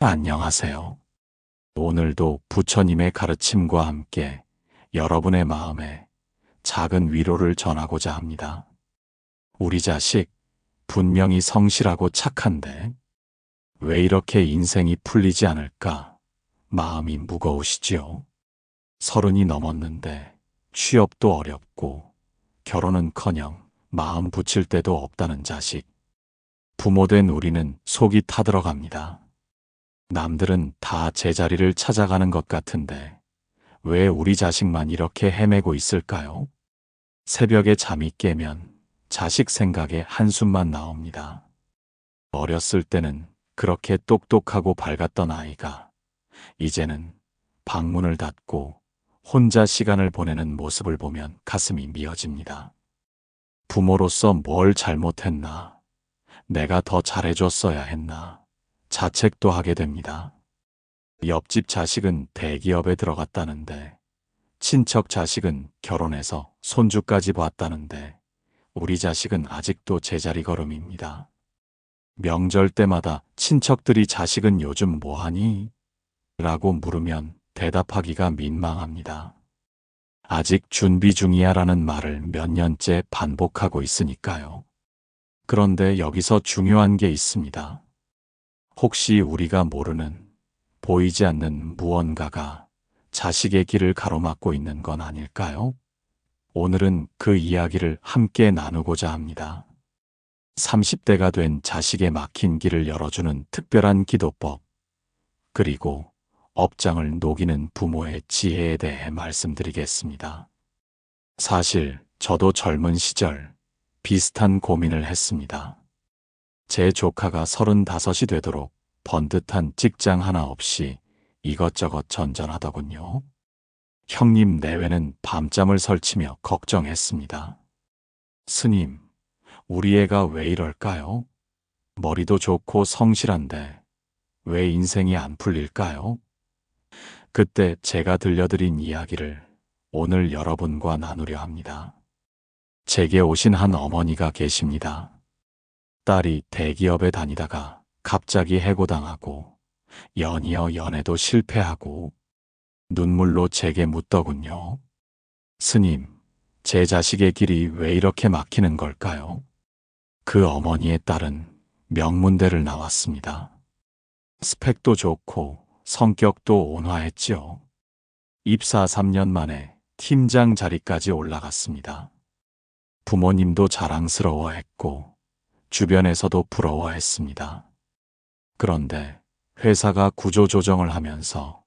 안녕하세요. 오늘도 부처님의 가르침과 함께 여러분의 마음에 작은 위로를 전하고자 합니다. 우리 자식, 분명히 성실하고 착한데 왜 이렇게 인생이 풀리지 않을까 마음이 무거우시지요? 30이 넘었는데 취업도 어렵고 결혼은커녕 마음 붙일 데도 없다는 자식. 부모된 우리는 속이 타들어갑니다. 남들은 다 제자리를 찾아가는 것 같은데 왜 우리 자식만 이렇게 헤매고 있을까요? 새벽에 잠이 깨면 자식 생각에 한숨만 나옵니다. 어렸을 때는 그렇게 똑똑하고 밝았던 아이가 이제는 방문을 닫고 혼자 시간을 보내는 모습을 보면 가슴이 미어집니다. 부모로서 뭘 잘못했나? 내가 더 잘해줬어야 했나? 자책도 하게 됩니다. 옆집 자식은 대기업에 들어갔다는데, 친척 자식은 결혼해서 손주까지 봤다는데, 우리 자식은 아직도 제자리 걸음입니다. 명절 때마다 친척들이 자식은 요즘 뭐하니? 라고 물으면 대답하기가 민망합니다. 아직 준비 중이야 라는 말을 몇 년째 반복하고 있으니까요. 그런데 여기서 중요한 게 있습니다. 혹시 우리가 모르는, 보이지 않는 무언가가 자식의 길을 가로막고 있는 건 아닐까요? 오늘은 그 이야기를 함께 나누고자 합니다. 30대가 된 자식의 막힌 길을 열어주는 특별한 기도법, 그리고 업장을 녹이는 부모의 지혜에 대해 말씀드리겠습니다. 사실 저도 젊은 시절 비슷한 고민을 했습니다. 제 조카가 35이 되도록 번듯한 직장 하나 없이 이것저것 전전하더군요. 형님 내외는 밤잠을 설치며 걱정했습니다. 스님, 우리 애가 왜 이럴까요? 머리도 좋고 성실한데 왜 인생이 안 풀릴까요? 그때 제가 들려드린 이야기를 오늘 여러분과 나누려 합니다. 제게 오신 한 어머니가 계십니다. 딸이 대기업에 다니다가 갑자기 해고당하고 연이어 연애도 실패하고 눈물로 제게 묻더군요. 스님, 제 자식의 길이 왜 이렇게 막히는 걸까요? 그 어머니의 딸은 명문대를 나왔습니다. 스펙도 좋고 성격도 온화했지요. 입사 3년 만에 팀장 자리까지 올라갔습니다. 부모님도 자랑스러워했고 주변에서도 부러워했습니다. 그런데 회사가 구조조정을 하면서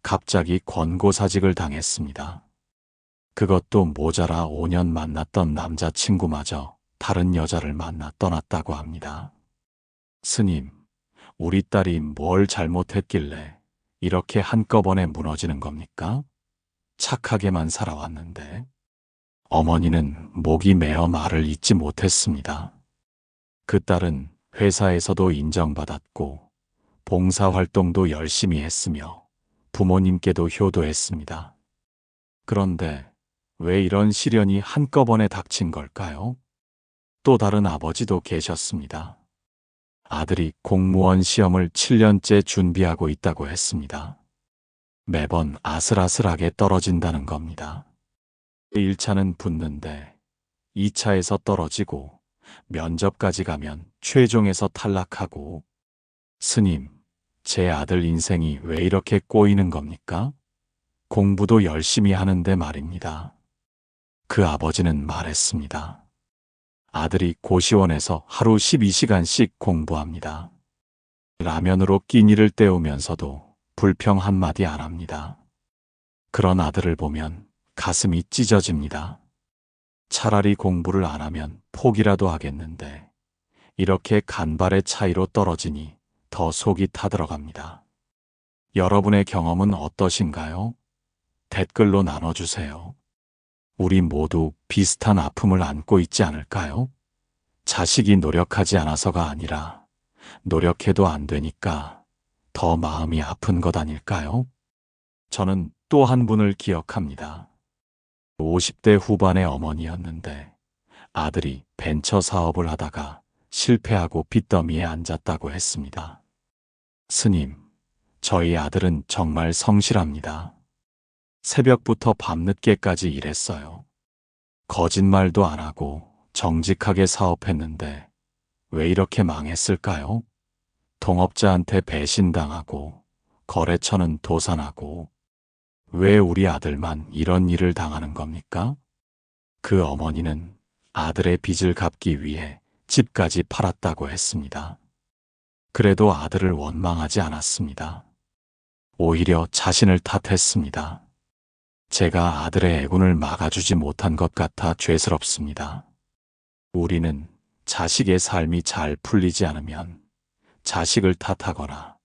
갑자기 권고사직을 당했습니다. 그것도 모자라 5년 만났던 남자친구마저 다른 여자를 만나 떠났다고 합니다. 스님, 우리 딸이 뭘 잘못했길래 이렇게 한꺼번에 무너지는 겁니까? 착하게만 살아왔는데. 어머니는 목이 메어 말을 잇지 못했습니다. 그 딸은 회사에서도 인정받았고 봉사활동도 열심히 했으며 부모님께도 효도했습니다. 그런데 왜 이런 시련이 한꺼번에 닥친 걸까요? 또 다른 아버지도 계셨습니다. 아들이 공무원 시험을 7년째 준비하고 있다고 했습니다. 매번 아슬아슬하게 떨어진다는 겁니다. 1차는 붙는데 2차에서 떨어지고 면접까지 가면 최종에서 탈락하고. 스님, 제 아들 인생이 왜 이렇게 꼬이는 겁니까? 공부도 열심히 하는데 말입니다. 그 아버지는 말했습니다. 아들이 고시원에서 하루 12시간씩 공부합니다. 라면으로 끼니를 때우면서도 불평 한마디 안 합니다. 그런 아들을 보면 가슴이 찢어집니다. 차라리 공부를 안 하면 포기라도 하겠는데 이렇게 간발의 차이로 떨어지니 더 속이 타들어갑니다. 여러분의 경험은 어떠신가요? 댓글로 나눠주세요. 우리 모두 비슷한 아픔을 안고 있지 않을까요? 자식이 노력하지 않아서가 아니라 노력해도 안 되니까 더 마음이 아픈 것 아닐까요? 저는 또 한 분을 기억합니다. 50대 후반의 어머니였는데 아들이 벤처 사업을 하다가 실패하고 빚더미에 앉았다고 했습니다. 스님, 저희 아들은 정말 성실합니다. 새벽부터 밤늦게까지 일했어요. 거짓말도 안 하고 정직하게 사업했는데 왜 이렇게 망했을까요? 동업자한테 배신당하고 거래처는 도산하고 왜 우리 아들만 이런 일을 당하는 겁니까? 그 어머니는 아들의 빚을 갚기 위해 집까지 팔았다고 했습니다. 그래도 아들을 원망하지 않았습니다. 오히려 자신을 탓했습니다. 제가 아들의 애군을 막아주지 못한 것 같아 죄스럽습니다. 우리는 자식의 삶이 잘 풀리지 않으면 자식을 탓하거나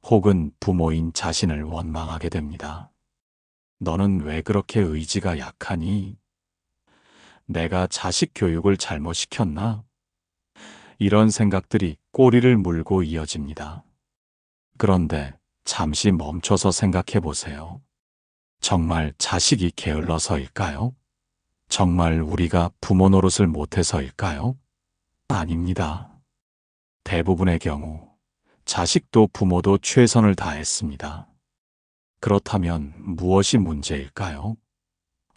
혹은 부모인 자신을 원망하게 됩니다. 너는 왜 그렇게 의지가 약하니? 내가 자식 교육을 잘못 시켰나? 이런 생각들이 꼬리를 물고 이어집니다. 그런데 잠시 멈춰서 생각해 보세요. 정말 자식이 게을러서일까요? 정말 우리가 부모 노릇을 못해서일까요? 아닙니다. 대부분의 경우 자식도 부모도 최선을 다했습니다. 그렇다면 무엇이 문제일까요?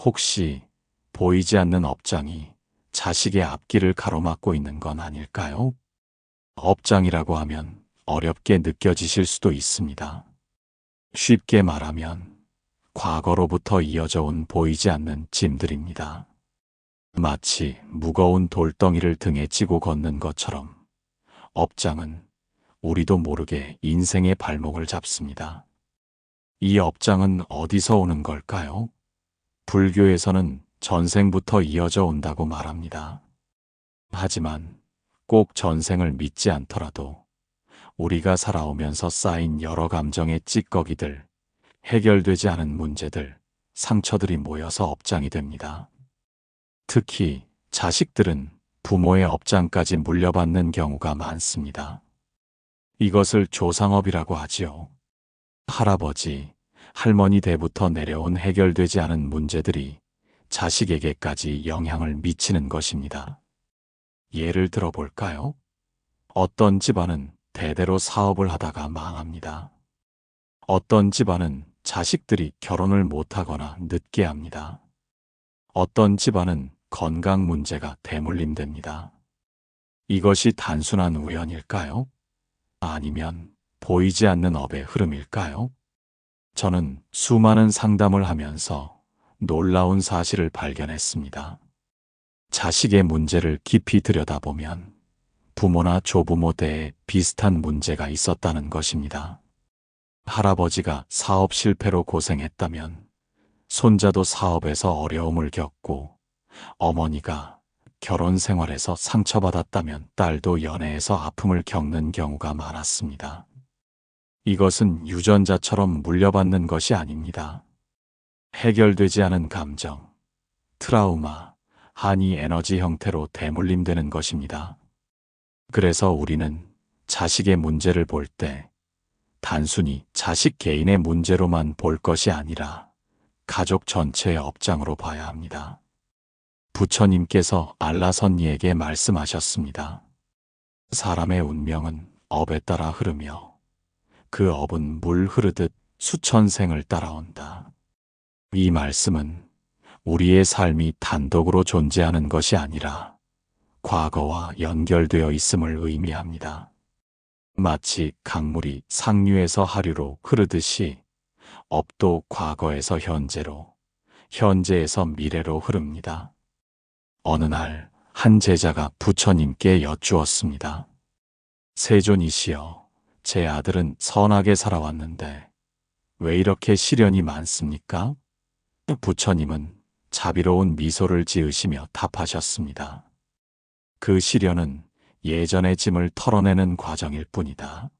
혹시 보이지 않는 업장이 자식의 앞길을 가로막고 있는 건 아닐까요? 업장이라고 하면 어렵게 느껴지실 수도 있습니다. 쉽게 말하면 과거로부터 이어져 온 보이지 않는 짐들입니다. 마치 무거운 돌덩이를 등에 찌고 걷는 것처럼 업장은 우리도 모르게 인생의 발목을 잡습니다. 이 업장은 어디서 오는 걸까요? 불교에서는 전생부터 이어져 온다고 말합니다. 하지만 꼭 전생을 믿지 않더라도 우리가 살아오면서 쌓인 여러 감정의 찌꺼기들, 해결되지 않은 문제들, 상처들이 모여서 업장이 됩니다. 특히 자식들은 부모의 업장까지 물려받는 경우가 많습니다. 이것을 조상업이라고 하지요. 할아버지, 할머니 때부터 내려온 해결되지 않은 문제들이 자식에게까지 영향을 미치는 것입니다. 예를 들어 볼까요? 어떤 집안은 대대로 사업을 하다가 망합니다. 어떤 집안은 자식들이 결혼을 못하거나 늦게 합니다. 어떤 집안은 건강 문제가 대물림됩니다. 이것이 단순한 우연일까요? 아니면 보이지 않는 업의 흐름일까요? 저는 수많은 상담을 하면서 놀라운 사실을 발견했습니다. 자식의 문제를 깊이 들여다보면 부모나 조부모 때에 비슷한 문제가 있었다는 것입니다. 할아버지가 사업 실패로 고생했다면 손자도 사업에서 어려움을 겪고, 어머니가 결혼 생활에서 상처받았다면 딸도 연애에서 아픔을 겪는 경우가 많았습니다. 이것은 유전자처럼 물려받는 것이 아닙니다. 해결되지 않은 감정, 트라우마, 한이 에너지 형태로 대물림되는 것입니다. 그래서 우리는 자식의 문제를 볼 때 단순히 자식 개인의 문제로만 볼 것이 아니라 가족 전체의 업장으로 봐야 합니다. 부처님께서 알라선니에게 말씀하셨습니다. 사람의 운명은 업에 따라 흐르며 그 업은 물 흐르듯 수천 생을 따라온다. 이 말씀은 우리의 삶이 단독으로 존재하는 것이 아니라 과거와 연결되어 있음을 의미합니다. 마치 강물이 상류에서 하류로 흐르듯이 업도 과거에서 현재로, 현재에서 미래로 흐릅니다. 어느 날 한 제자가 부처님께 여쭈었습니다. 세존이시여, 제 아들은 선하게 살아왔는데 왜 이렇게 시련이 많습니까? 부처님은 자비로운 미소를 지으시며 답하셨습니다. 그 시련은 예전의 짐을 털어내는 과정일 뿐이다.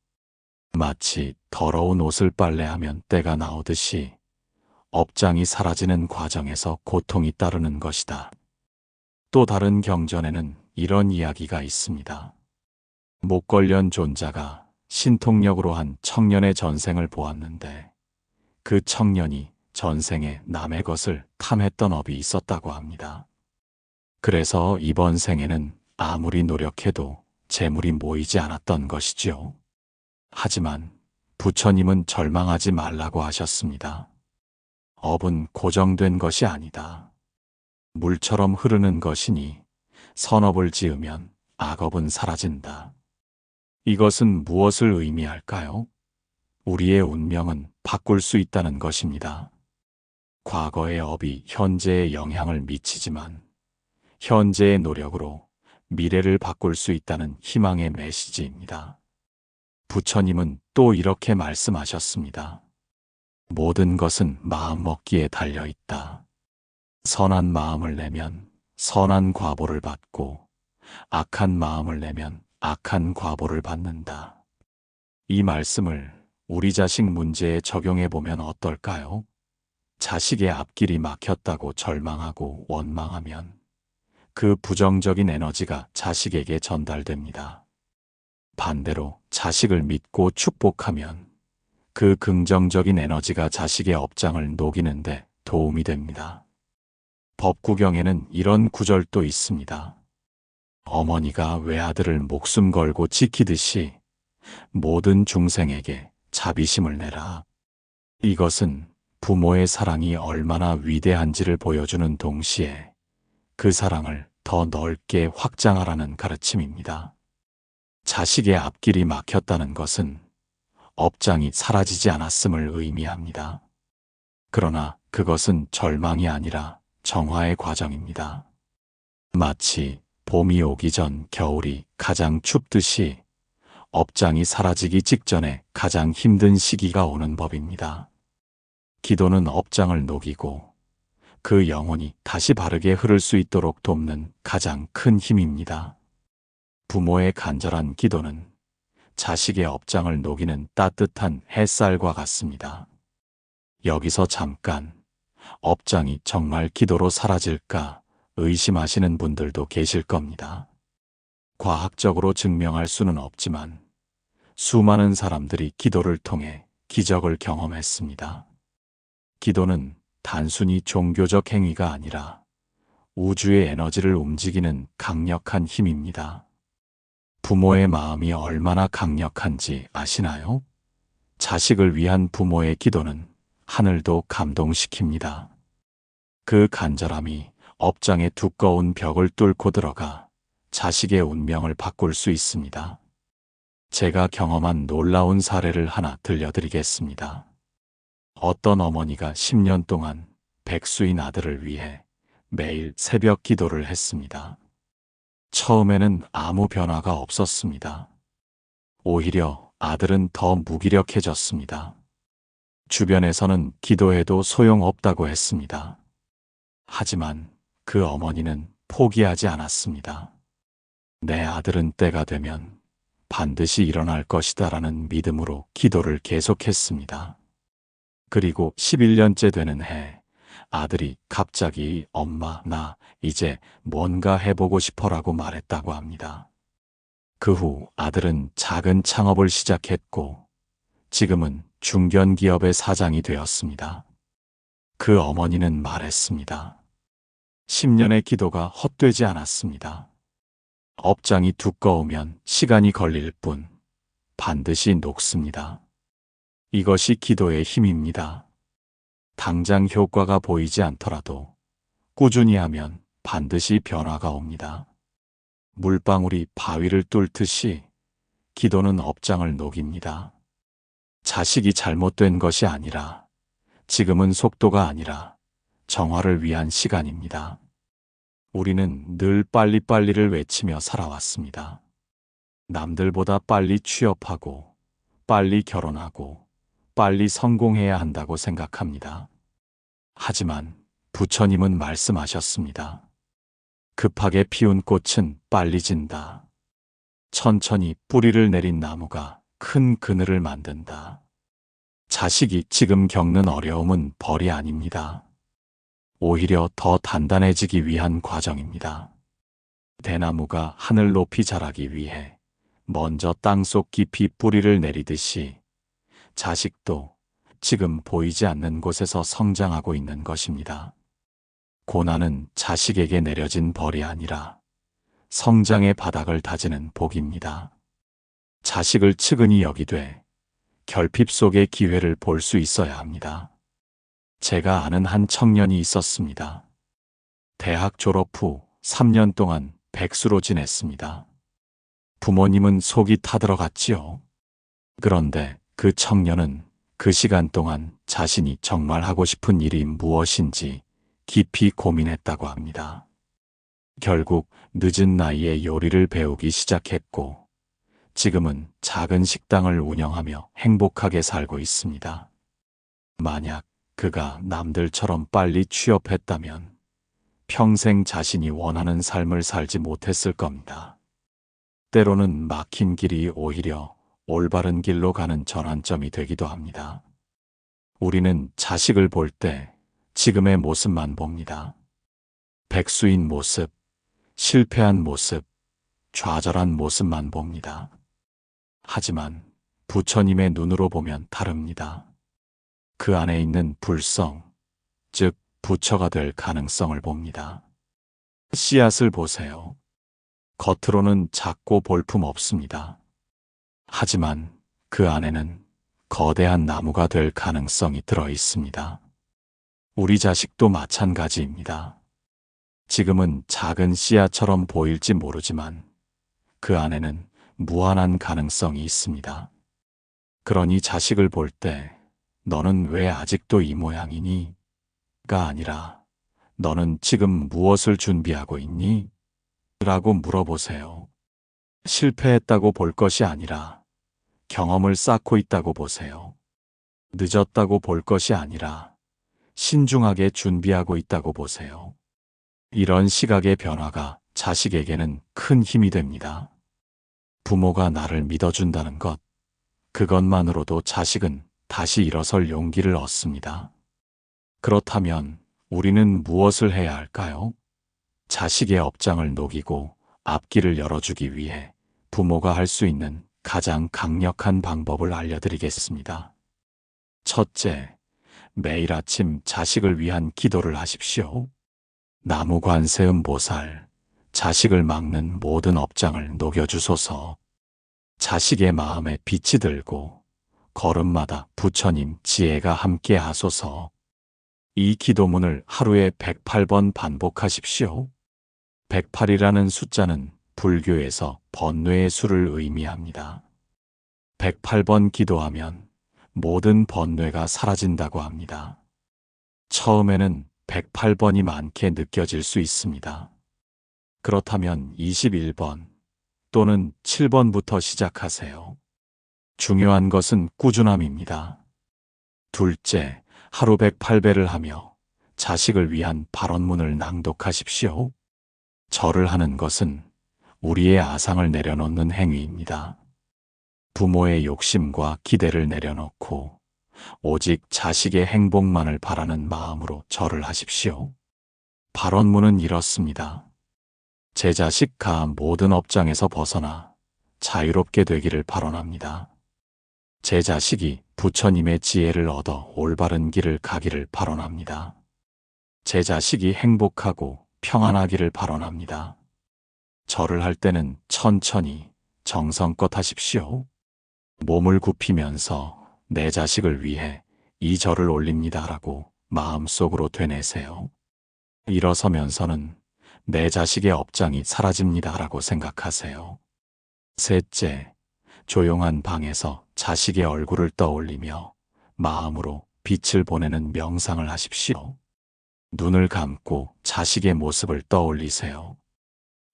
마치 더러운 옷을 빨래하면 때가 나오듯이 업장이 사라지는 과정에서 고통이 따르는 것이다. 또 다른 경전에는 이런 이야기가 있습니다. 목걸련 존자가 신통력으로 한 청년의 전생을 보았는데 그 청년이 전생에 남의 것을 탐했던 업이 있었다고 합니다. 그래서 이번 생에는 아무리 노력해도 재물이 모이지 않았던 것이지요. 하지만 부처님은 절망하지 말라고 하셨습니다. 업은 고정된 것이 아니다. 물처럼 흐르는 것이니 선업을 지으면 악업은 사라진다. 이것은 무엇을 의미할까요? 우리의 운명은 바꿀 수 있다는 것입니다. 과거의 업이 현재에 영향을 미치지만 현재의 노력으로 미래를 바꿀 수 있다는 희망의 메시지입니다. 부처님은 또 이렇게 말씀하셨습니다. 모든 것은 마음먹기에 달려 있다. 선한 마음을 내면 선한 과보를 받고 악한 마음을 내면 악한 과보를 받는다. 이 말씀을 우리 자식 문제에 적용해 보면 어떨까요? 자식의 앞길이 막혔다고 절망하고 원망하면 그 부정적인 에너지가 자식에게 전달됩니다. 반대로 자식을 믿고 축복하면 그 긍정적인 에너지가 자식의 업장을 녹이는데 도움이 됩니다. 법구경에는 이런 구절도 있습니다. 어머니가 외아들을 목숨 걸고 지키듯이 모든 중생에게 자비심을 내라. 이것은 부모의 사랑이 얼마나 위대한지를 보여주는 동시에 그 사랑을 더 넓게 확장하라는 가르침입니다. 자식의 앞길이 막혔다는 것은 업장이 사라지지 않았음을 의미합니다. 그러나 그것은 절망이 아니라 정화의 과정입니다. 마치 봄이 오기 전 겨울이 가장 춥듯이 업장이 사라지기 직전에 가장 힘든 시기가 오는 법입니다. 기도는 업장을 녹이고 그 영혼이 다시 바르게 흐를 수 있도록 돕는 가장 큰 힘입니다. 부모의 간절한 기도는 자식의 업장을 녹이는 따뜻한 햇살과 같습니다. 여기서 잠깐 업장이 정말 기도로 사라질까 의심하시는 분들도 계실 겁니다. 과학적으로 증명할 수는 없지만 수많은 사람들이 기도를 통해 기적을 경험했습니다. 기도는 단순히 종교적 행위가 아니라 우주의 에너지를 움직이는 강력한 힘입니다. 부모의 마음이 얼마나 강력한지 아시나요? 자식을 위한 부모의 기도는 하늘도 감동시킵니다. 그 간절함이 업장의 두꺼운 벽을 뚫고 들어가 자식의 운명을 바꿀 수 있습니다. 제가 경험한 놀라운 사례를 하나 들려드리겠습니다. 어떤 어머니가 10년 동안 백수인 아들을 위해 매일 새벽 기도를 했습니다. 처음에는 아무 변화가 없었습니다. 오히려 아들은 더 무기력해졌습니다. 주변에서는 기도해도 소용없다고 했습니다. 하지만 그 어머니는 포기하지 않았습니다. 내 아들은 때가 되면 반드시 일어날 것이다라는 믿음으로 기도를 계속했습니다. 그리고 11년째 되는 해, 아들이 갑자기 엄마, 나 이제 뭔가 해보고 싶어라고 말했다고 합니다. 그 후 아들은 작은 창업을 시작했고 지금은 중견기업의 사장이 되었습니다. 그 어머니는 말했습니다. 10년의 기도가 헛되지 않았습니다. 업장이 두꺼우면 시간이 걸릴 뿐 반드시 녹습니다. 이것이 기도의 힘입니다. 당장 효과가 보이지 않더라도 꾸준히 하면 반드시 변화가 옵니다. 물방울이 바위를 뚫듯이 기도는 업장을 녹입니다. 자식이 잘못된 것이 아니라 지금은 속도가 아니라 정화를 위한 시간입니다. 우리는 늘 빨리빨리를 외치며 살아왔습니다. 남들보다 빨리 취업하고 빨리 결혼하고 빨리 성공해야 한다고 생각합니다. 하지만 부처님은 말씀하셨습니다. 급하게 피운 꽃은 빨리 진다. 천천히 뿌리를 내린 나무가 큰 그늘을 만든다. 자식이 지금 겪는 어려움은 벌이 아닙니다. 오히려 더 단단해지기 위한 과정입니다. 대나무가 하늘 높이 자라기 위해 먼저 땅속 깊이 뿌리를 내리듯이 자식도 지금 보이지 않는 곳에서 성장하고 있는 것입니다. 고난은 자식에게 내려진 벌이 아니라 성장의 바닥을 다지는 복입니다. 자식을 측은히 여기되 결핍 속의 기회를 볼 수 있어야 합니다. 제가 아는 한 청년이 있었습니다. 대학 졸업 후 3년 동안 백수로 지냈습니다. 부모님은 속이 타들어갔지요. 그런데 그 청년은 그 시간 동안 자신이 정말 하고 싶은 일이 무엇인지 깊이 고민했다고 합니다. 결국 늦은 나이에 요리를 배우기 시작했고, 지금은 작은 식당을 운영하며 행복하게 살고 있습니다. 만약 그가 남들처럼 빨리 취업했다면 평생 자신이 원하는 삶을 살지 못했을 겁니다. 때로는 막힌 길이 오히려 올바른 길로 가는 전환점이 되기도 합니다. 우리는 자식을 볼 때 지금의 모습만 봅니다. 백수인 모습, 실패한 모습, 좌절한 모습만 봅니다. 하지만 부처님의 눈으로 보면 다릅니다. 그 안에 있는 불성, 즉 부처가 될 가능성을 봅니다. 씨앗을 보세요. 겉으로는 작고 볼품 없습니다. 하지만 그 안에는 거대한 나무가 될 가능성이 들어 있습니다. 우리 자식도 마찬가지입니다. 지금은 작은 씨앗처럼 보일지 모르지만 그 안에는 무한한 가능성이 있습니다. 그러니 자식을 볼 때 너는 왜 아직도 이 모양이니? 가 아니라 너는 지금 무엇을 준비하고 있니? 라고 물어보세요. 실패했다고 볼 것이 아니라 경험을 쌓고 있다고 보세요. 늦었다고 볼 것이 아니라 신중하게 준비하고 있다고 보세요. 이런 시각의 변화가 자식에게는 큰 힘이 됩니다. 부모가 나를 믿어준다는 것, 그것만으로도 자식은 다시 일어설 용기를 얻습니다. 그렇다면 우리는 무엇을 해야 할까요? 자식의 업장을 녹이고 앞길을 열어주기 위해 부모가 할 수 있는 가장 강력한 방법을 알려드리겠습니다. 첫째, 매일 아침 자식을 위한 기도를 하십시오. 나무 관세음 보살, 자식을 막는 모든 업장을 녹여주소서. 자식의 마음에 빛이 들고 걸음마다 부처님 지혜가 함께 하소서. 이 기도문을 하루에 108번 반복하십시오. 108이라는 숫자는 불교에서 번뇌의 수를 의미합니다. 108번 기도하면 모든 번뇌가 사라진다고 합니다. 처음에는 108번이 많게 느껴질 수 있습니다. 그렇다면 21번 또는 7번부터 시작하세요. 중요한 것은 꾸준함입니다. 둘째, 하루 108배를 하며 자식을 위한 발언문을 낭독하십시오. 절을 하는 것은 우리의 아상을 내려놓는 행위입니다. 부모의 욕심과 기대를 내려놓고 오직 자식의 행복만을 바라는 마음으로 절을 하십시오. 발언문은 이렇습니다. 제 자식가 모든 업장에서 벗어나 자유롭게 되기를 발언합니다. 제 자식이 부처님의 지혜를 얻어 올바른 길을 가기를 발언합니다. 제 자식이 행복하고 평안하기를 발언합니다. 절을 할 때는 천천히 정성껏 하십시오. 몸을 굽히면서 내 자식을 위해 이 절을 올립니다라고 마음속으로 되뇌세요. 일어서면서는 내 자식의 업장이 사라집니다라고 생각하세요. 셋째, 조용한 방에서 자식의 얼굴을 떠올리며 마음으로 빛을 보내는 명상을 하십시오. 눈을 감고 자식의 모습을 떠올리세요.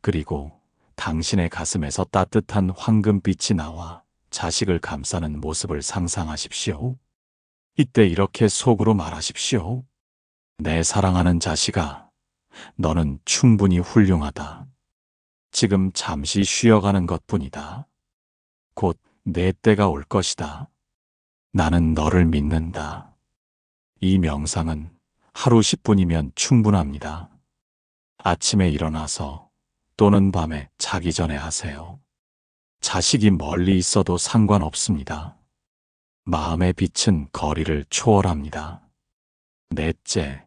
그리고 당신의 가슴에서 따뜻한 황금빛이 나와 자식을 감싸는 모습을 상상하십시오. 이때 이렇게 속으로 말하십시오. 내 사랑하는 자식아, 너는 충분히 훌륭하다. 지금 잠시 쉬어가는 것뿐이다. 곧 내 때가 올 것이다. 나는 너를 믿는다. 이 명상은 하루 10분이면 충분합니다. 아침에 일어나서 또는 밤에 자기 전에 하세요. 자식이 멀리 있어도 상관없습니다. 마음의 빛은 거리를 초월합니다. 넷째,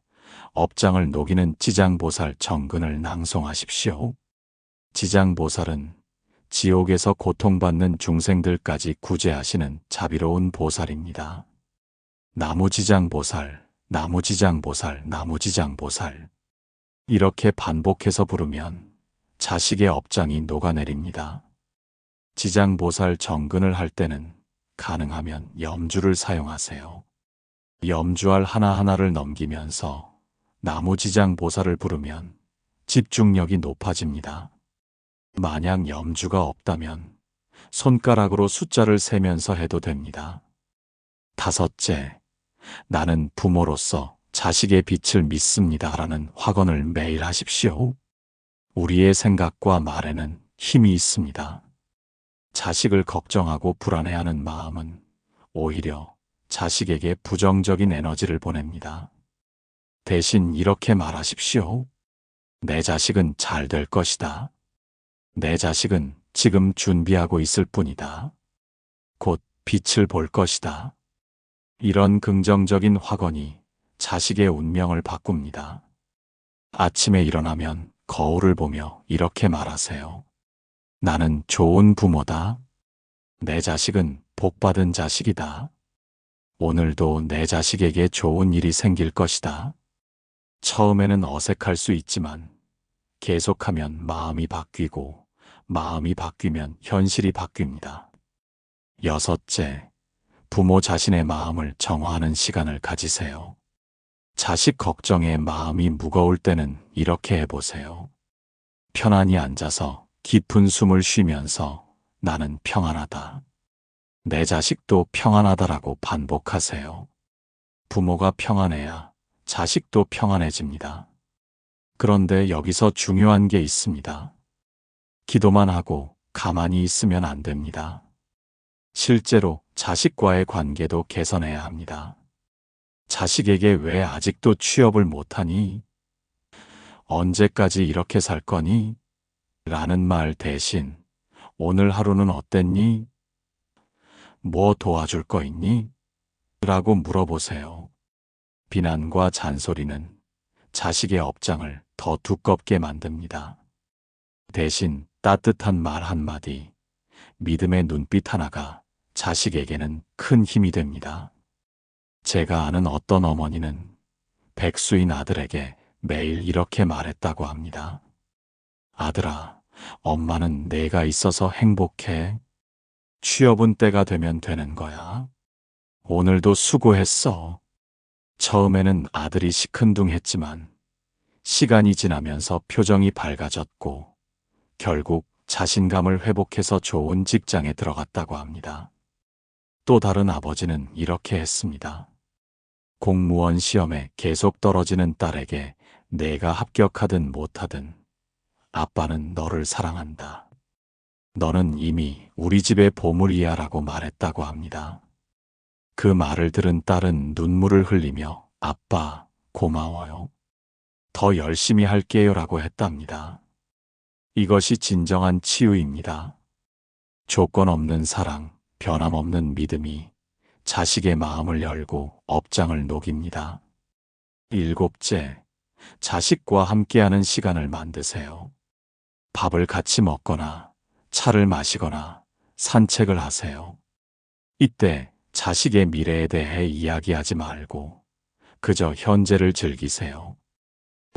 업장을 녹이는 지장보살 정근을 낭송하십시오. 지장보살은 지옥에서 고통받는 중생들까지 구제하시는 자비로운 보살입니다. 나무지장보살, 나무지장보살, 나무지장보살. 이렇게 반복해서 부르면 자식의 업장이 녹아내립니다. 지장보살 정근을 할 때는 가능하면 염주를 사용하세요. 염주알 하나하나를 넘기면서 나무지장보살을 부르면 집중력이 높아집니다. 만약 염주가 없다면 손가락으로 숫자를 세면서 해도 됩니다. 다섯째, 나는 부모로서 자식의 빛을 믿습니다라는 확언을 매일 하십시오. 우리의 생각과 말에는 힘이 있습니다. 자식을 걱정하고 불안해하는 마음은 오히려 자식에게 부정적인 에너지를 보냅니다. 대신 이렇게 말하십시오. 내 자식은 잘 될 것이다. 내 자식은 지금 준비하고 있을 뿐이다. 곧 빛을 볼 것이다. 이런 긍정적인 확언이 자식의 운명을 바꿉니다. 아침에 일어나면 거울을 보며 이렇게 말하세요. 나는 좋은 부모다. 내 자식은 복받은 자식이다. 오늘도 내 자식에게 좋은 일이 생길 것이다. 처음에는 어색할 수 있지만 계속하면 마음이 바뀌고 마음이 바뀌면 현실이 바뀝니다. 여섯째, 부모 자신의 마음을 정화하는 시간을 가지세요. 자식 걱정에 마음이 무거울 때는 이렇게 해보세요. 편안히 앉아서 깊은 숨을 쉬면서 나는 평안하다. 내 자식도 평안하다라고 반복하세요. 부모가 평안해야 자식도 평안해집니다. 그런데 여기서 중요한 게 있습니다. 기도만 하고 가만히 있으면 안 됩니다. 실제로 자식과의 관계도 개선해야 합니다. 자식에게 왜 아직도 취업을 못하니? 언제까지 이렇게 살 거니? 라는 말 대신 오늘 하루는 어땠니? 뭐 도와줄 거 있니? 라고 물어보세요. 비난과 잔소리는 자식의 업장을 더 두껍게 만듭니다. 대신 따뜻한 말 한마디, 믿음의 눈빛 하나가 자식에게는 큰 힘이 됩니다. 제가 아는 어떤 어머니는 백수인 아들에게 매일 이렇게 말했다고 합니다. 아들아, 엄마는 내가 있어서 행복해. 취업은 때가 되면 되는 거야. 오늘도 수고했어. 처음에는 아들이 시큰둥했지만 시간이 지나면서 표정이 밝아졌고 결국 자신감을 회복해서 좋은 직장에 들어갔다고 합니다. 또 다른 아버지는 이렇게 했습니다. 공무원 시험에 계속 떨어지는 딸에게 내가 합격하든 못하든 아빠는 너를 사랑한다. 너는 이미 우리 집의 보물이야 라고 말했다고 합니다. 그 말을 들은 딸은 눈물을 흘리며 아빠, 고마워요. 더 열심히 할게요 라고 했답니다. 이것이 진정한 치유입니다. 조건 없는 사랑, 변함없는 믿음이 자식의 마음을 열고 업장을 녹입니다. 일곱째, 자식과 함께하는 시간을 만드세요. 밥을 같이 먹거나 차를 마시거나 산책을 하세요. 이때 자식의 미래에 대해 이야기하지 말고 그저 현재를 즐기세요.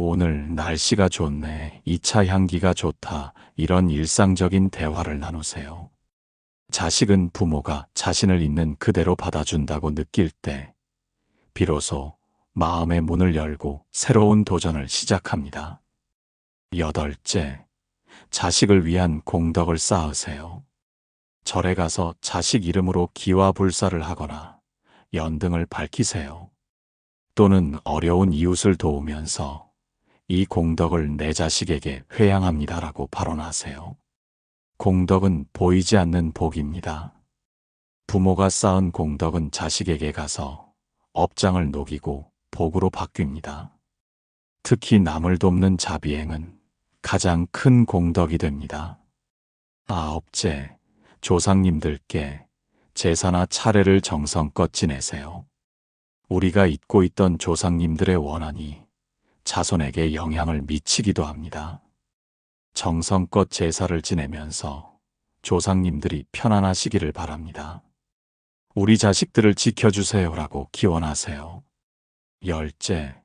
오늘 날씨가 좋네, 이 차 향기가 좋다, 이런 일상적인 대화를 나누세요. 자식은 부모가 자신을 있는 그대로 받아준다고 느낄 때 비로소 마음의 문을 열고 새로운 도전을 시작합니다. 여덟째, 자식을 위한 공덕을 쌓으세요. 절에 가서 자식 이름으로 기와불사를 하거나 연등을 밝히세요. 또는 어려운 이웃을 도우면서 이 공덕을 내 자식에게 회양합니다라고 발언하세요. 공덕은 보이지 않는 복입니다. 부모가 쌓은 공덕은 자식에게 가서 업장을 녹이고 복으로 바뀝니다. 특히 남을 돕는 자비행은 가장 큰 공덕이 됩니다. 아홉째, 조상님들께 제사나 차례를 정성껏 지내세요. 우리가 잊고 있던 조상님들의 원한이 자손에게 영향을 미치기도 합니다. 정성껏 제사를 지내면서 조상님들이 편안하시기를 바랍니다. 우리 자식들을 지켜주세요라고 기원하세요. 열째,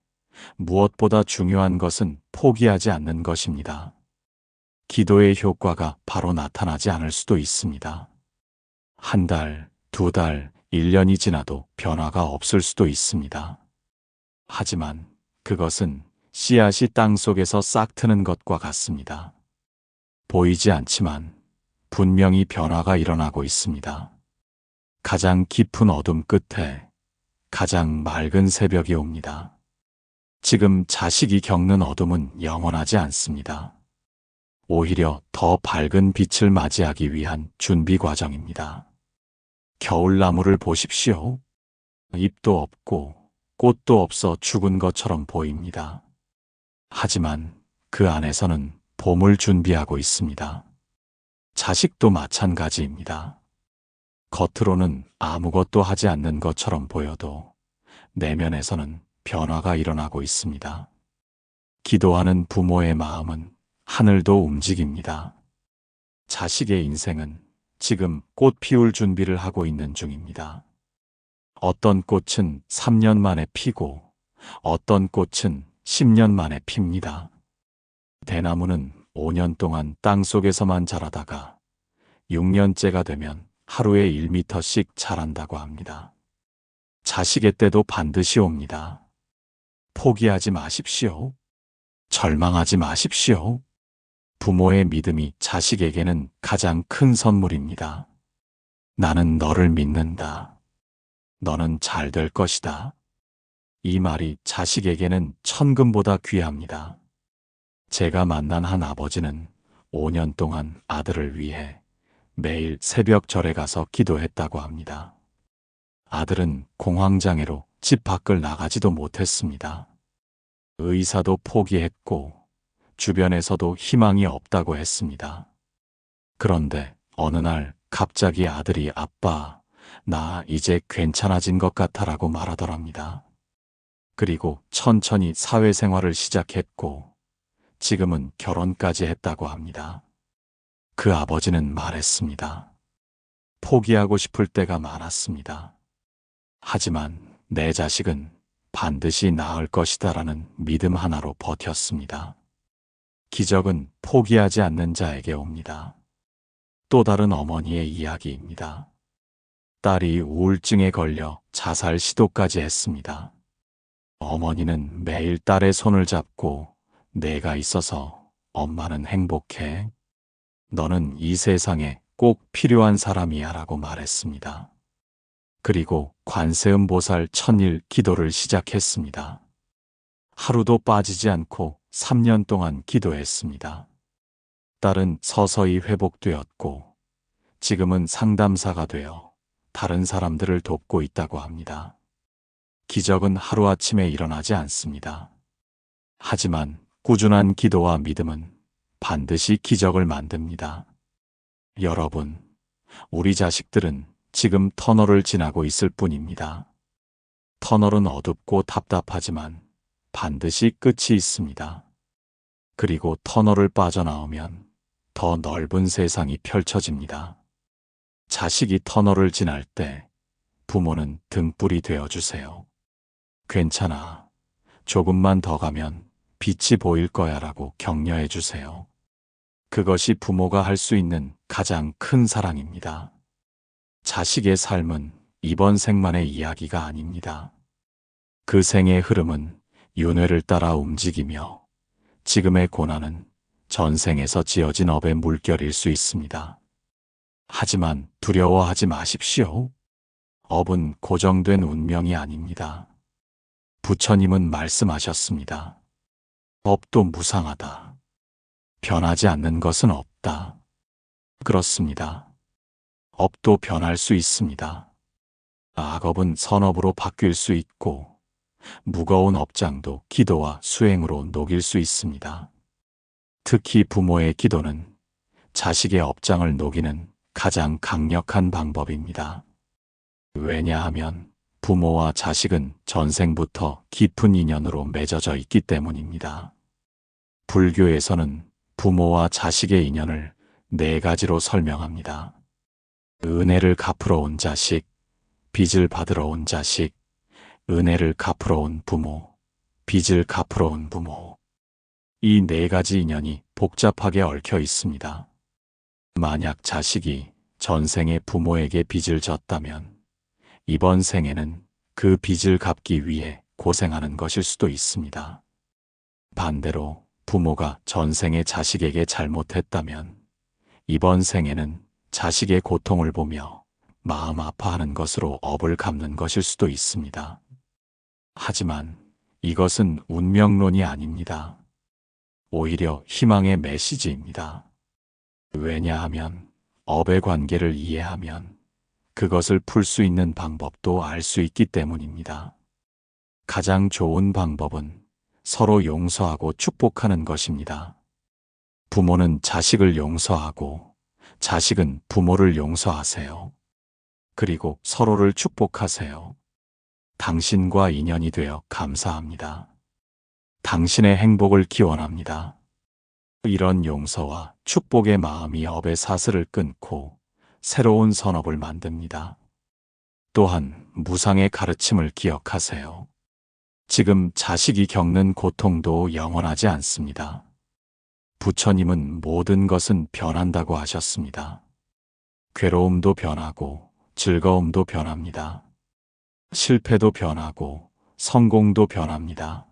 무엇보다 중요한 것은 포기하지 않는 것입니다. 기도의 효과가 바로 나타나지 않을 수도 있습니다. 한 달, 두 달, 1년이 지나도 변화가 없을 수도 있습니다. 하지만 그것은 씨앗이 땅 속에서 싹 트는 것과 같습니다. 보이지 않지만 분명히 변화가 일어나고 있습니다. 가장 깊은 어둠 끝에 가장 맑은 새벽이 옵니다. 지금 자식이 겪는 어둠은 영원하지 않습니다. 오히려 더 밝은 빛을 맞이하기 위한 준비 과정입니다. 겨울나무를 보십시오. 잎도 없고 꽃도 없어 죽은 것처럼 보입니다. 하지만 그 안에서는 봄을 준비하고 있습니다. 자식도 마찬가지입니다. 겉으로는 아무것도 하지 않는 것처럼 보여도 내면에서는 변화가 일어나고 있습니다. 기도하는 부모의 마음은 하늘도 움직입니다. 자식의 인생은 지금 꽃 피울 준비를 하고 있는 중입니다. 어떤 꽃은 3년 만에 피고 어떤 꽃은 10년 만에 핍니다. 대나무는 5년 동안 땅 속에서만 자라다가 6년째가 되면 하루에 1m씩 자란다고 합니다. 자식의 때도 반드시 옵니다. 포기하지 마십시오. 절망하지 마십시오. 부모의 믿음이 자식에게는 가장 큰 선물입니다. 나는 너를 믿는다. 너는 잘 될 것이다. 이 말이 자식에게는 천금보다 귀합니다. 제가 만난 한 아버지는 5년 동안 아들을 위해 매일 새벽 절에 가서 기도했다고 합니다. 아들은 공황장애로 집 밖을 나가지도 못했습니다. 의사도 포기했고 주변에서도 희망이 없다고 했습니다. 그런데 어느 날 갑자기 아들이 아빠, 나 이제 괜찮아진 것 같아라고 말하더랍니다. 그리고 천천히 사회생활을 시작했고 지금은 결혼까지 했다고 합니다. 그 아버지는 말했습니다. 포기하고 싶을 때가 많았습니다. 하지만 내 자식은 반드시 나을 것이다라는 믿음 하나로 버텼습니다. 기적은 포기하지 않는 자에게 옵니다. 또 다른 어머니의 이야기입니다. 딸이 우울증에 걸려 자살 시도까지 했습니다. 어머니는 매일 딸의 손을 잡고 내가 있어서 엄마는 행복해. 너는 이 세상에 꼭 필요한 사람이야 라고 말했습니다. 그리고 관세음보살 천일 기도를 시작했습니다. 하루도 빠지지 않고 3년 동안 기도했습니다. 딸은 서서히 회복되었고 지금은 상담사가 되어 다른 사람들을 돕고 있다고 합니다. 기적은 하루아침에 일어나지 않습니다. 하지만 꾸준한 기도와 믿음은 반드시 기적을 만듭니다. 여러분, 우리 자식들은 지금 터널을 지나고 있을 뿐입니다. 터널은 어둡고 답답하지만 반드시 끝이 있습니다. 그리고 터널을 빠져나오면 더 넓은 세상이 펼쳐집니다. 자식이 터널을 지날 때 부모는 등불이 되어주세요. 괜찮아. 조금만 더 가면 빛이 보일 거야 라고 격려해 주세요. 그것이 부모가 할 수 있는 가장 큰 사랑입니다. 자식의 삶은 이번 생만의 이야기가 아닙니다. 그 생의 흐름은 윤회를 따라 움직이며 지금의 고난은 전생에서 지어진 업의 물결일 수 있습니다. 하지만 두려워하지 마십시오. 업은 고정된 운명이 아닙니다. 부처님은 말씀하셨습니다. 업도 무상하다. 변하지 않는 것은 없다. 그렇습니다. 업도 변할 수 있습니다. 악업은 선업으로 바뀔 수 있고 무거운 업장도 기도와 수행으로 녹일 수 있습니다. 특히 부모의 기도는 자식의 업장을 녹이는 가장 강력한 방법입니다. 왜냐하면 부모와 자식은 전생부터 깊은 인연으로 맺어져 있기 때문입니다. 불교에서는 부모와 자식의 인연을 4가지로 설명합니다. 은혜를 갚으러 온 자식, 빚을 받으러 온 자식, 은혜를 갚으러 온 부모, 빚을 갚으러 온 부모. 이 4가지 인연이 복잡하게 얽혀 있습니다. 만약 자식이 전생에 부모에게 빚을 졌다면 이번 생에는 그 빚을 갚기 위해 고생하는 것일 수도 있습니다. 반대로 부모가 전생에 자식에게 잘못했다면 이번 생에는 자식의 고통을 보며 마음 아파하는 것으로 업을 갚는 것일 수도 있습니다. 하지만 이것은 운명론이 아닙니다. 오히려 희망의 메시지입니다. 왜냐하면 업의 관계를 이해하면 그것을 풀 수 있는 방법도 알 수 있기 때문입니다. 가장 좋은 방법은 서로 용서하고 축복하는 것입니다. 부모는 자식을 용서하고 자식은 부모를 용서하세요. 그리고 서로를 축복하세요. 당신과 인연이 되어 감사합니다. 당신의 행복을 기원합니다. 이런 용서와 축복의 마음이 업의 사슬을 끊고 새로운 선업을 만듭니다. 또한 무상의 가르침을 기억하세요. 지금 자식이 겪는 고통도 영원하지 않습니다. 부처님은 모든 것은 변한다고 하셨습니다. 괴로움도 변하고 즐거움도 변합니다. 실패도 변하고 성공도 변합니다.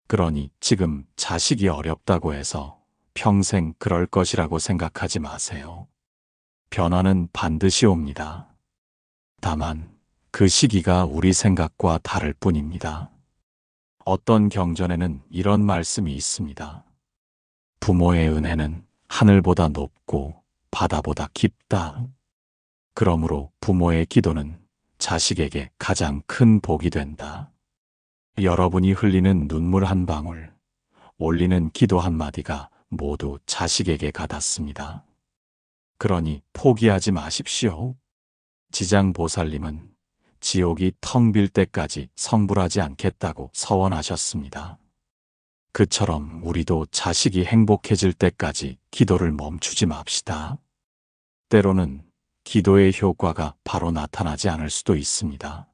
그러니 지금 자식이 어렵다고 해서 평생 그럴 것이라고 생각하지 마세요. 변화는 반드시 옵니다. 다만 그 시기가 우리 생각과 다를 뿐입니다. 어떤 경전에는 이런 말씀이 있습니다. 부모의 은혜는 하늘보다 높고 바다보다 깊다. 그러므로 부모의 기도는 자식에게 가장 큰 복이 된다. 여러분이 흘리는 눈물 한 방울, 올리는 기도 한마디가 모두 자식에게 가닿습니다. 그러니 포기하지 마십시오. 지장보살님은 지옥이 텅 빌 때까지 성불하지 않겠다고 서원하셨습니다. 그처럼 우리도 자식이 행복해질 때까지 기도를 멈추지 맙시다. 때로는 기도의 효과가 바로 나타나지 않을 수도 있습니다.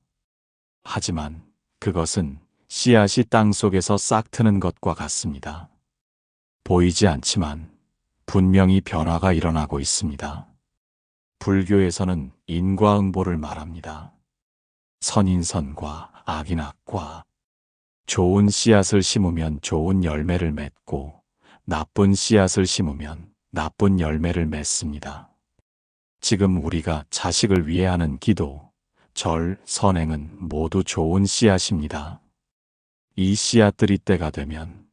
하지만 그것은 씨앗이 땅 속에서 싹 트는 것과 같습니다. 보이지 않지만 분명히 변화가 일어나고 있습니다. 불교에서는 인과응보를 말합니다. 선인선과 악인악과. 좋은 씨앗을 심으면 좋은 열매를 맺고 나쁜 씨앗을 심으면 나쁜 열매를 맺습니다. 지금 우리가 자식을 위해 하는 기도, 절, 선행은 모두 좋은 씨앗입니다. 이 씨앗들이 때가 되면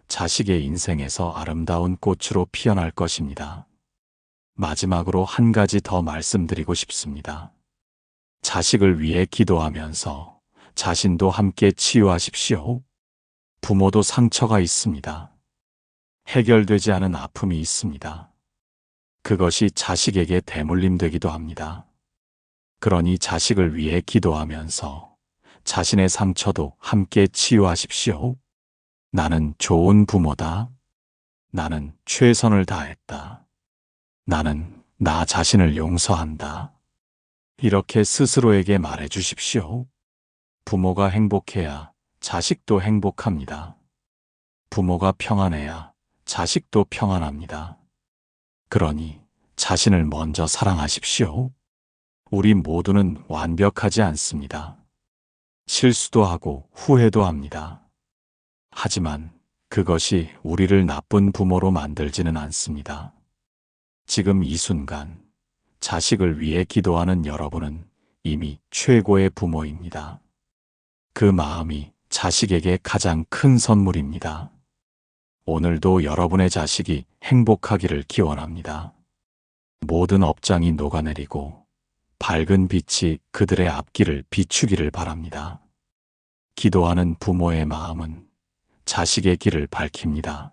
자식의 인생에서 아름다운 꽃으로 피어날 것입니다. 마지막으로 한 가지 더 말씀드리고 싶습니다. 자식을 위해 기도하면서 자신도 함께 치유하십시오. 부모도 상처가 있습니다. 해결되지 않은 아픔이 있습니다. 그것이 자식에게 대물림 되기도 합니다. 그러니 자식을 위해 기도하면서 자신의 상처도 함께 치유하십시오. 나는 좋은 부모다. 나는 최선을 다했다. 나는 나 자신을 용서한다. 이렇게 스스로에게 말해 주십시오. 부모가 행복해야 자식도 행복합니다. 부모가 평안해야 자식도 평안합니다. 그러니 자신을 먼저 사랑하십시오. 우리 모두는 완벽하지 않습니다. 실수도 하고 후회도 합니다. 하지만 그것이 우리를 나쁜 부모로 만들지는 않습니다. 지금 이 순간 자식을 위해 기도하는 여러분은 이미 최고의 부모입니다. 그 마음이 자식에게 가장 큰 선물입니다. 오늘도 여러분의 자식이 행복하기를 기원합니다. 모든 업장이 녹아내리고 밝은 빛이 그들의 앞길을 비추기를 바랍니다. 기도하는 부모의 마음은 자식의 길을 밝힙니다.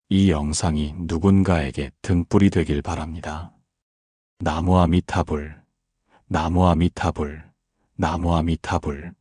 이 영상이 누군가에게 등불이 되길 바랍니다. 나무 아미타불, 나무 아미타불, 나무 아미타불.